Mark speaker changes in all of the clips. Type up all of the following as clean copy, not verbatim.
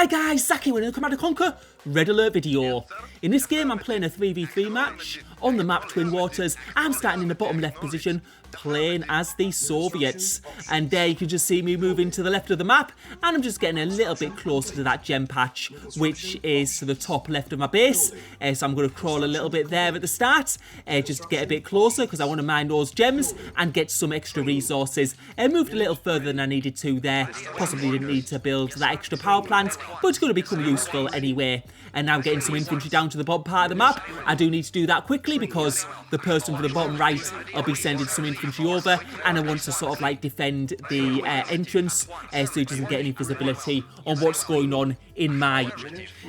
Speaker 1: Hi guys, Zach here with another Command & Conquer Red Alert video. In this game I'm playing a 3v3 match on the map Twin Waters. I'm starting in the bottom left position, playing as the Soviets. And there you can just see me moving to the left of the map, and I'm just getting a little bit closer to that gem patch, which is to the top left of my base. So I'm going to crawl a little bit there at the start, just to get a bit closer, because I want to mine those gems and get some extra resources. I moved a little further than I needed to there, possibly didn't need to build that extra power plant, but it's going to become useful anyway. And now getting some infantry down to the bottom part of the map. I do need to do that quickly because the person to the bottom right will be sending some infantry over, and I want to sort of like defend the entrance so he doesn't get any visibility on what's going on in my...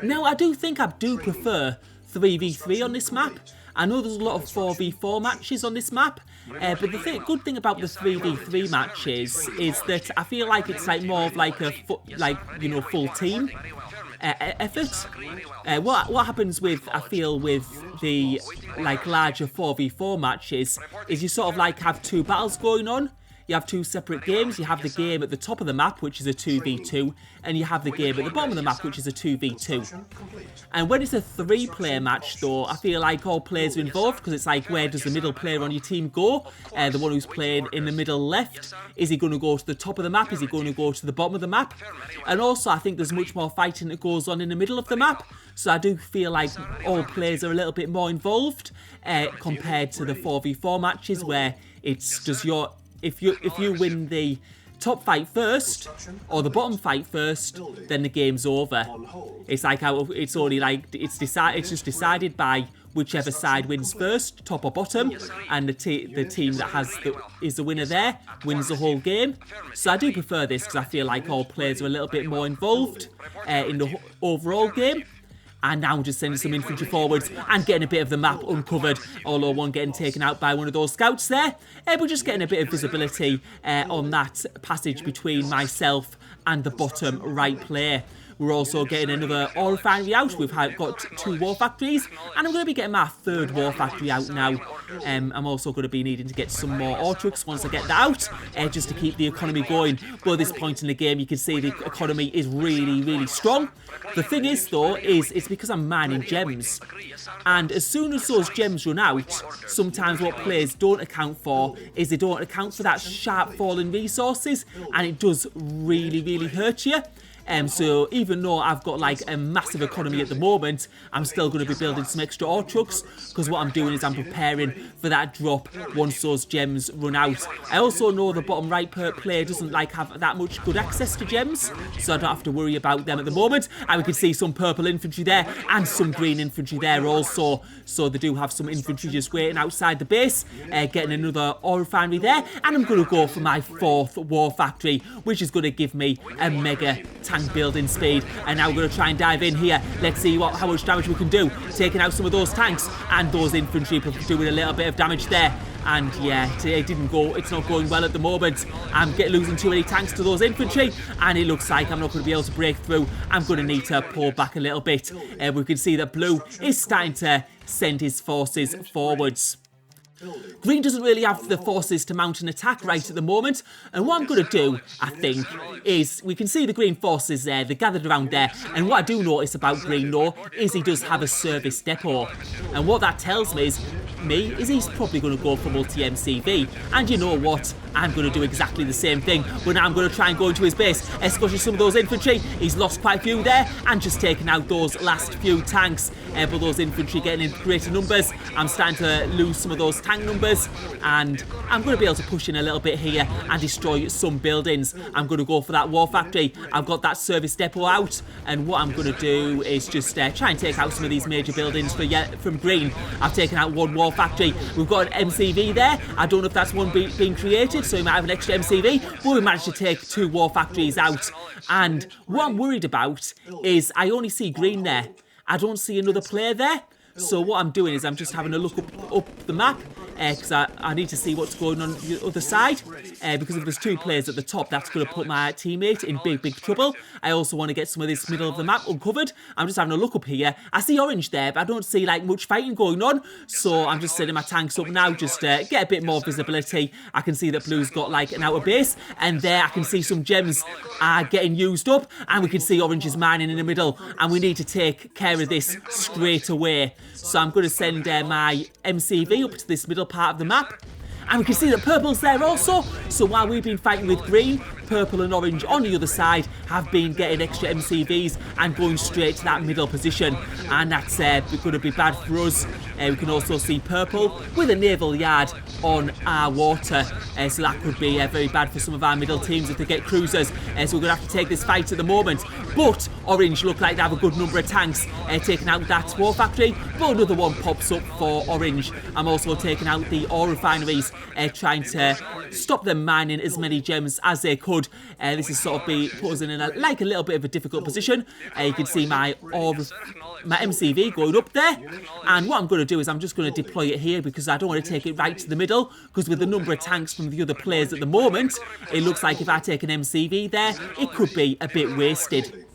Speaker 1: Now I do think I do prefer 3v3 on this map. I know there's a lot of 4v4 matches on this map, but the good thing about the 3v3 matches is that I feel like it's like more of like a full team effort. What happens with, I feel, with the like larger 4v4 matches is you sort of like have two battles going on. You have two separate games. You have the game at the top of the map, which is a 2v2, and you have the game at the bottom of the map, which is a 2v2. And when it's a 3-player match, though, I feel like all players are involved, because it's like, where does the middle player on your team go? The one who's playing in the middle left, is he going to go to the top of the map? Is he going to go to the bottom of the map? And also, I think there's much more fighting that goes on in the middle of the map, so I do feel like all players are a little bit more involved compared to the 4v4 matches, where it's just your... If you win the top fight first or the bottom fight first, then the game's over. It's like how it's only like it's just decided by whichever side wins first, top or bottom, and the team that is the winner there wins the whole game. So I do prefer this because I feel like all players are a little bit more involved in the overall game. And now I'm just sending some infantry forwards and getting a bit of the map uncovered, although one getting taken out by one of those scouts there. But just getting a bit of visibility on that passage between myself and the bottom right player. We're also getting another ore refinery out. We've got 2 war factories, and I'm going to be getting my 3rd war factory out now. I'm also going to be needing to get some more ore trucks once I get that out, just to keep the economy going. But at this point in the game, you can see the economy is really, really strong. The thing is, though, is it's because I'm mining gems. And as soon as those gems run out, sometimes what players don't account for is they don't account for that sharp fall in resources, and it does really, really hurt you. So even though I've got like a massive economy at the moment, I'm still going to be building some extra ore trucks, because what I'm doing is I'm preparing for that drop once those gems run out. I also know the bottom right player doesn't like have that much good access to gems, so I don't have to worry about them at the moment. And we can see some purple infantry there and some green infantry there also, so they do have some infantry just waiting outside the base, getting another ore refinery there. And I'm going to go for my 4th war factory, which is going to give me a mega tank building speed. And now we're going to try and dive in here. Let's see how much damage we can do, taking out some of those tanks, and those infantry doing a little bit of damage there. And yeah, it's not going well at the moment. I'm losing too many tanks to those infantry, and it looks like I'm not going to be able to break through. I'm going to need to pull back a little bit. We can see that blue is starting to send his forces forwards. Green doesn't really have the forces to mount an attack right at the moment, and what I'm going to do, I think, is we can see the green forces there, they're gathered around there, and what I do notice about Green, though, is he does have a service depot, and what that tells me is he's probably going to go for multi-MCV, and you know what, I'm going to do exactly the same thing, but now I'm going to try and go into his base, escorting some of those infantry. He's lost quite a few there, and just taking out those last few tanks, but those infantry getting in greater numbers. I'm starting to lose some of those tank numbers, and I'm going to be able to push in a little bit here and destroy some buildings. I'm going to go for that war factory. I've got that service depot out, and what I'm going to do is just try and take out some of these major buildings from Green. I've taken out 1 war factory. We've got an MCV there. I don't know if that's one being created, so we might have an extra MCV, but we managed to take 2 war factories out. And what I'm worried about is I only see Green there. I don't see another player there. So what I'm doing is I'm just having a look up the map, because I need to see what's going on the other side, because if there's 2 players at the top, that's going to put my teammate in big trouble. I also want to get some of this middle of the map uncovered. I'm just having a look up here. I see orange there, but I don't see like much fighting going on, so I'm just setting my tanks up now, just get a bit more visibility. I can see that blue's got like an outer base, and there I can see some gems are getting used up, and we can see orange is mining in the middle, and we need to take care of this straight away. So I'm going to send my MCV up to this middle part of the map. And we can see that purple's there also. So while we've been fighting with green, purple and orange on the other side have been getting extra MCVs and going straight to that middle position. And that's going to be bad for us. We can also see purple with a naval yard on our water. So that could be very bad for some of our middle teams if they get cruisers. So we're going to have to take this fight at the moment. But orange look like they have a good number of tanks taking out that war factory. But another one pops up for orange. I'm also taking out the ore refineries, trying to stop them mining as many gems as they could. This is sort of put us in a little bit of a difficult position. You can see my MCV going up there, and what I'm going to do is I'm just going to deploy it here because I don't want to take it right to the middle, because with the number of tanks from the other players at the moment, it looks like if I take an MCV there, it could be a bit wasted.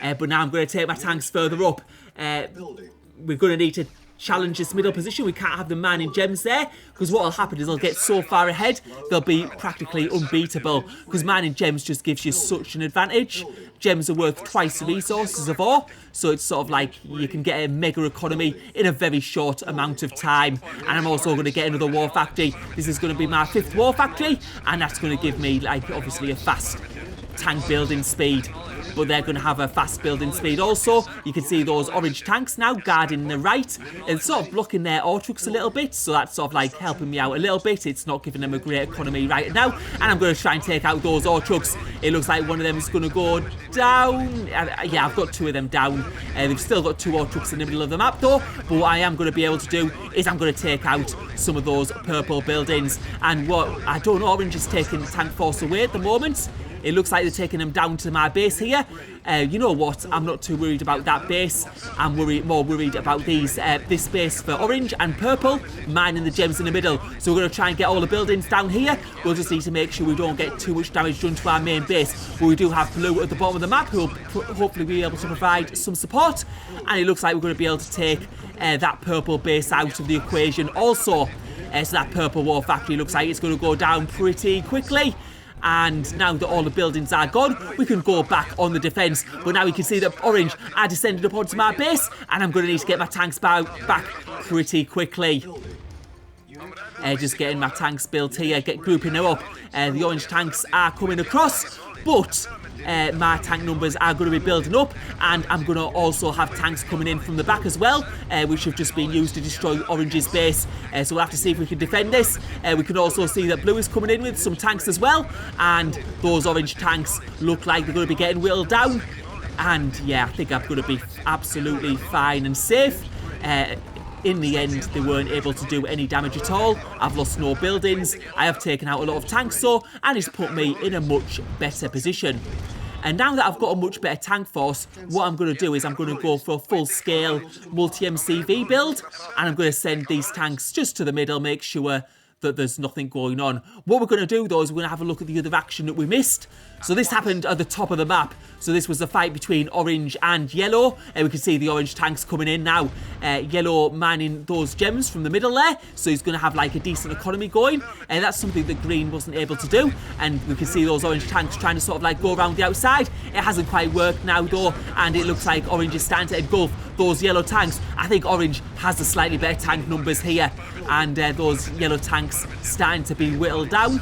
Speaker 1: But now I'm going to take my tanks further up. We're going to need to challenge this middle position. We can't have them mining gems there, because what will happen is they'll get so far ahead they'll be practically unbeatable, because mining gems just gives you such an advantage. Gems are worth twice the resources of ore, so it's sort of like you can get a mega economy in a very short amount of time. And I'm also going to get another war factory. This is going to be my 5th war factory, and that's going to give me like obviously a fast tank building speed. But they're going to have a fast building speed also. You can see those orange tanks now guarding the right and sort of blocking their ore trucks a little bit, so that's sort of like helping me out a little bit. It's not giving them a great economy right now, and I'm going to try and take out those ore trucks. It looks like one of them is going to go down. Yeah, I've got 2 of them down. They've still got 2 ore trucks in the middle of the map though, but what I am going to be able to do is I'm going to take out some of those purple buildings. And what I don't know, orange is taking the tank force away at the moment. It looks like they're taking them down to my base here. You know what? I'm not too worried about that base. I'm more worried about this base for orange and purple, mining the gems in the middle. So we're going to try and get all the buildings down here. We'll just need to make sure we don't get too much damage done to our main base. But we do have blue at the bottom of the map, who will hopefully be able to provide some support. And it looks like we're going to be able to take that purple base out of the equation also. So that purple war factory looks like it's going to go down pretty quickly. And now that all the buildings are gone, we can go back on the defence. But now we can see that orange are descended up onto my base, and I'm going to need to get my tanks back pretty quickly. Just getting my tanks built here, grouping them up. The orange tanks are coming across, but my tank numbers are going to be building up, and I'm going to also have tanks coming in from the back as well, which have just been used to destroy orange's base. So we'll have to see if we can defend this. We can also see that blue is coming in with some tanks as well, and those orange tanks look like they're going to be getting whittled down. And yeah, I think I'm going to be absolutely fine and safe. In the end, they weren't able to do any damage at all. I've lost no buildings. I have taken out a lot of tanks though, and it's put me in a much better position. And now that I've got a much better tank force, what I'm going to do is I'm going to go for a full-scale multi-MCV build, and I'm going to send these tanks just to the middle, make sure that there's nothing going on. What we're going to do though is we're going to have a look at the other action that we missed. So this happened at the top of the map. So this was the fight between orange and yellow, and we can see the orange tanks coming in now. Yellow mining those gems from the middle there, so he's going to have like a decent economy going, and that's something that green wasn't able to do. And we can see those orange tanks trying to sort of like go around the outside. It hasn't quite worked now though, and it looks like orange is starting to engulf those yellow tanks. I think orange has the slightly better tank numbers here, and those yellow tanks starting to be whittled down.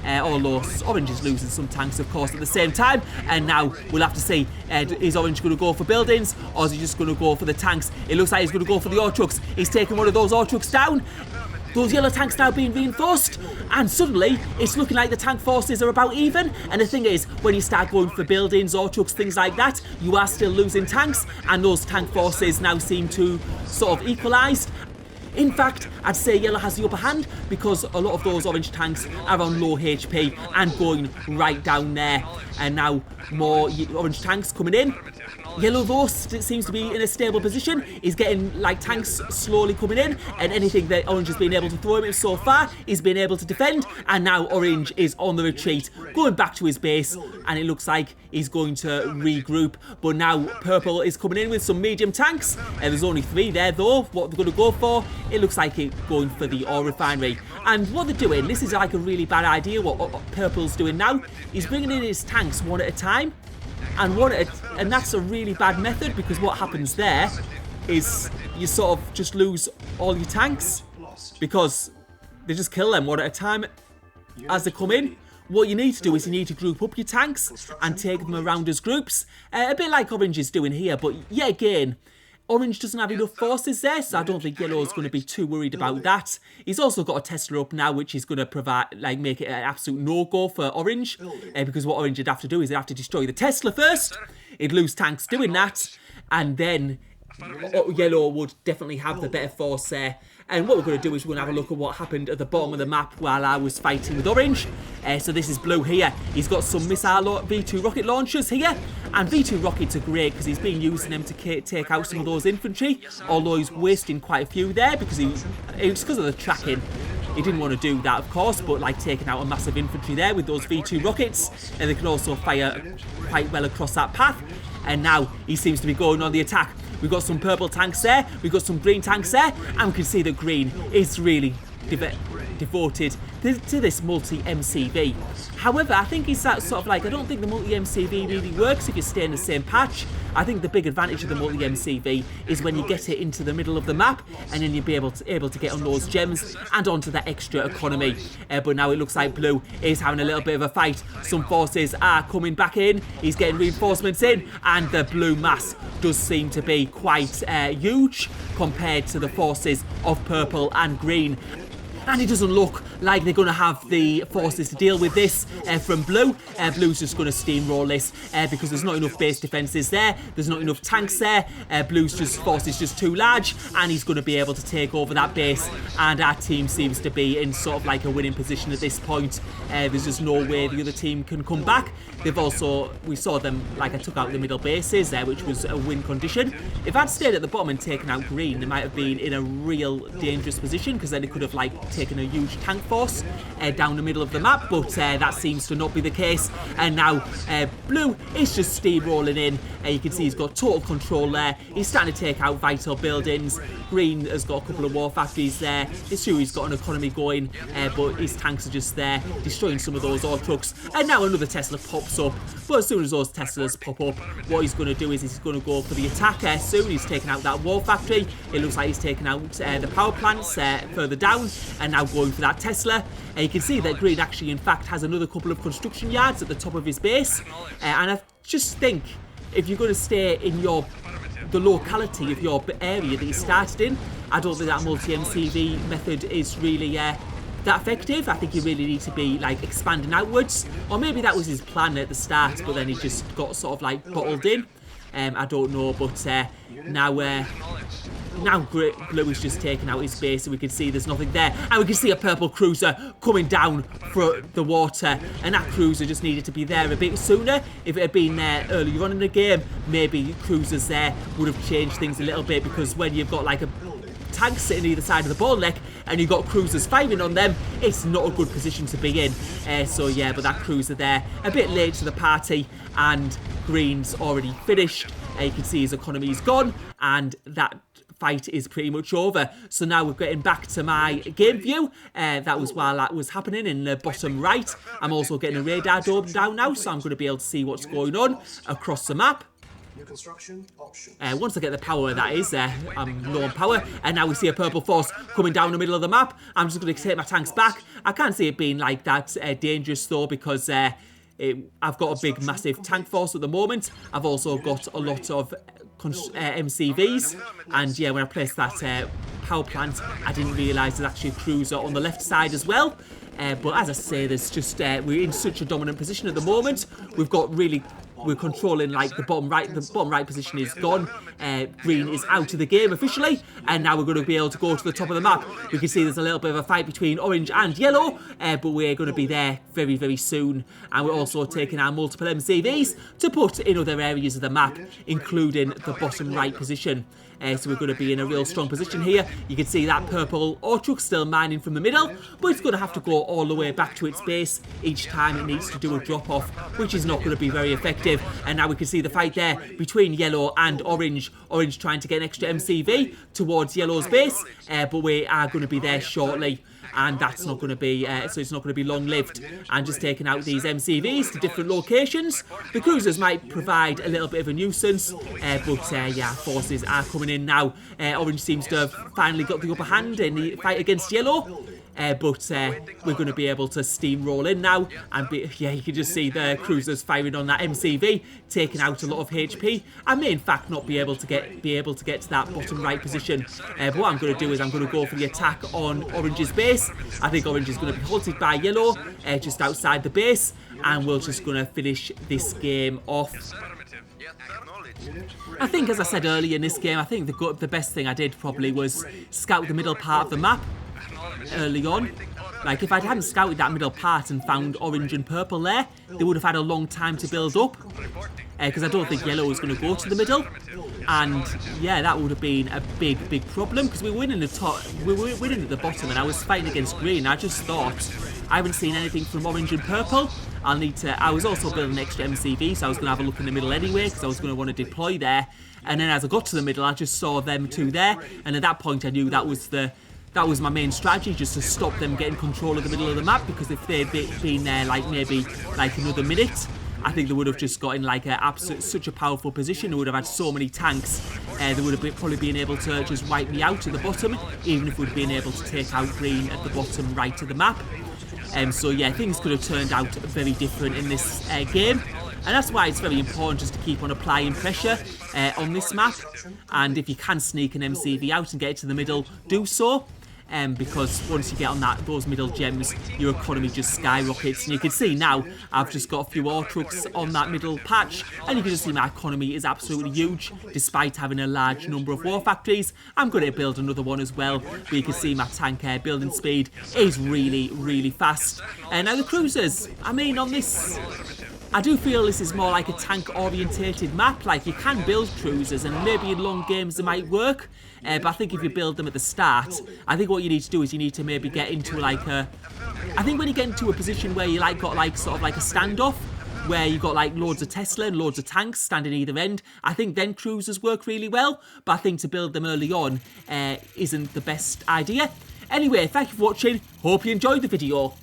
Speaker 1: Although orange is losing some tanks of course at the same time, and now we'll have to see, is orange going to go for buildings or is he just going to go for the tanks? It looks like he's going to go for the ore trucks. He's taking one of those ore trucks down. Those yellow tanks now being reinforced, and suddenly it's looking like the tank forces are about even. And the thing is, when you start going for buildings, ore trucks, things like that, you are still losing tanks, and those tank forces now seem to sort of equalised. In fact, I'd say yellow has the upper hand because a lot of those orange tanks are on low HP and going right down there. And now more orange tanks coming in. Yellow though seems to be in a stable position. He's getting like tanks slowly coming in, and anything that orange has been able to throw him so far, he's been able to defend. And now orange is on the retreat, going back to his base, and it looks like he's going to regroup. But now purple is coming in with some medium tanks, and there's only 3 there though. What they're going to go for, it looks like it's going for the ore refinery. And what they're doing, this is like a really bad idea. What purple's doing now, he's bringing in his tanks one at a time, and that's a really bad method, because what happens there is you sort of just lose all your tanks, because they just kill them one at a time as they come in. What you need to do is you need to group up your tanks and take them around as groups, a bit like orange is doing here. But yet again, orange doesn't have enough forces there, so I don't think yellow is going to be too worried about that. He's also got a Tesla up now, which is going to provide, like, make it an absolute no-go for orange, because what orange would have to do is they'd have to destroy the Tesla first. He'd lose tanks doing that, and then yellow would definitely have the better force there. And what we're going to do is we're going to have a look at what happened at the bottom of the map while I was fighting with orange. So this is blue here. He's got some missile V2 rocket launchers here. And V2 rockets are great because he's been using them to take out some of those infantry. Although he's wasting quite a few there because it's because of the tracking. He didn't want to do that, of course, but like taking out a massive infantry there with those V2 rockets. And they can also fire quite well across that path. And now he seems to be going on the attack. We've got some purple tanks there, we've got some green tanks there, and we can see that green is really devoted to this multi-MCV. However, I think it's that sort of like, I don't think the multi-MCV really works if you stay in the same patch. I think the big advantage of the multi-MCV is when you get it into the middle of the map, and then you'll be able to get on those gems and onto that extra economy. But now it looks like blue is having a little bit of a fight. Some forces are coming back in, he's getting reinforcements in, and the blue mass does seem to be quite huge compared to the forces of purple and green. And it doesn't look like they're going to have the forces to deal with this from blue. Blue's just going to steamroll this because there's not enough base defences there. There's not enough tanks there. Blue's force is just too large, and he's going to be able to take over that base. And our team seems to be in sort of like a winning position at this point. There's just no way the other team can come back. We saw them, like I took out the middle bases there, which was a win condition. If I'd stayed at the bottom and taken out green, they might have been in a real dangerous position, because then it could have like taken a huge tank force down the middle of the map, but that seems to not be the case. And now blue is just steamrolling in. You can see he's got total control there. He's starting to take out vital buildings. Green has got a couple of war factories there. It's true he's got an economy going, but his tanks are just there, destroying some of those ore trucks. And now another Tesla pops up. But as soon as those Teslas pop up, what he's going to do is he's going to go for the attack soon. He's taken out that war factory. It looks like he's taken out the power plants further down, and now going for that Tesla. You can see that green actually in fact has another couple of construction yards at the top of his base. And I just think if you're going to stay in the locality of your area that you started in, I don't think that multi-MCV method is really that effective. I think you really need to be like expanding outwards, or maybe that was his plan at the start, but then he just got sort of like bottled in. I don't know, but now blue is just taking out his base, and we can see there's nothing there, and we can see a purple cruiser coming down for the water, and that cruiser just needed to be there a bit sooner. If it had been there earlier on in the game, maybe cruisers there would have changed things a little bit, because when you've got like a tank sitting either side of the bottleneck and you've got cruisers firing on them, it's not a good position to be in. So yeah, but that cruiser there, a bit late to the party, and green's already finished. You can see his economy's gone, and that fight is pretty much over. So now we're getting back to my game view. That was while that was happening in the bottom right. I'm also getting a radar dome down now, so I'm going to be able to see what's going on across the map. Once I get the power, that is, I'm low on power, and now we see a purple force coming down the middle of the map. I'm just going to take my tanks back. I can't see it being like that dangerous though, because I've got a big massive tank force at the moment. I've also got a lot of MCVs, and yeah, when I placed that power plant, I didn't realise there's actually a cruiser on the left side as well. But as I say, there's just we're in such a dominant position at the moment. We've got really we're controlling like the bottom right position is gone. Green is out of the game officially, and now we're going to be able to go to the top of the map. We can see there's a little bit of a fight between orange and yellow, but we're going to be there very, very soon. And we're also taking our multiple MCVs to put in other areas of the map, including the bottom right position. So we're going to be in a real strong position here. You can see that purple ore truck still mining from the middle, but it's going to have to go all the way back to its base each time it needs to do a drop-off, which is not going to be very effective. And now we can see the fight there between yellow and orange. Orange trying to get an extra MCV towards yellow's base, but we are going to be there shortly. And that's not going to be, so it's not going to be long-lived. And just taking out these MCVs to different locations. The cruisers might provide a little bit of a nuisance, but yeah, forces are coming in now. Orange seems to have finally got the upper hand in the fight against yellow. But we're going to be able to steamroll in now, and yeah, you can just see the cruisers firing on that MCV, taking out a lot of HP, and may in fact not be able to get to that bottom right position. But what I'm going to do is I'm going to go for the attack on Orange's base. I think Orange is going to be halted by yellow just outside the base, and we're just going to finish this game off. I think, as I said earlier in this game, I think the best thing I did probably was scout the middle part of the map early on. Like, if I hadn't scouted that middle part and found orange and purple there, they would have had a long time to build up, because I don't think yellow was going to go to the middle, and yeah, that would have been a big problem, because we were winning at the bottom and I was fighting against green. I just thought, I haven't seen anything from orange and purple. I was also building an extra MCV, so I was going to have a look in the middle anyway, because I was going to want to deploy there. And then as I got to the middle, I just saw them two there, and at that point I knew that was my main strategy, just to stop them getting control of the middle of the map, because if they'd been there like maybe like another minute, I think they would have just got in like such a powerful position. They would have had so many tanks. They would have probably been able to just wipe me out at the bottom, even if we'd been able to take out green at the bottom right of the map. So yeah, things could have turned out very different in this game. And that's why it's very important just to keep on applying pressure on this map. And if you can sneak an MCV out and get it to the middle, do so. Because once you get on those middle gems, your economy just skyrockets. And you can see now, I've just got a few ore trucks on that middle patch, and you can just see my economy is absolutely huge, despite having a large number of war factories. I'm going to build another one as well, but you can see my tank building speed is really fast. And now the cruisers, I mean, on this, I do feel this is more like a tank-orientated map. Like, you can build cruisers, and maybe in long games they might work. But I think if you build them at the start, I think what you need to do is you need to maybe get into like a... I think when you get into a position where you got like sort of like a standoff, where you got like loads of Tesla and loads of tanks standing either end, I think then cruisers work really well. But I think to build them early on isn't the best idea. Anyway, thank you for watching. Hope you enjoyed the video.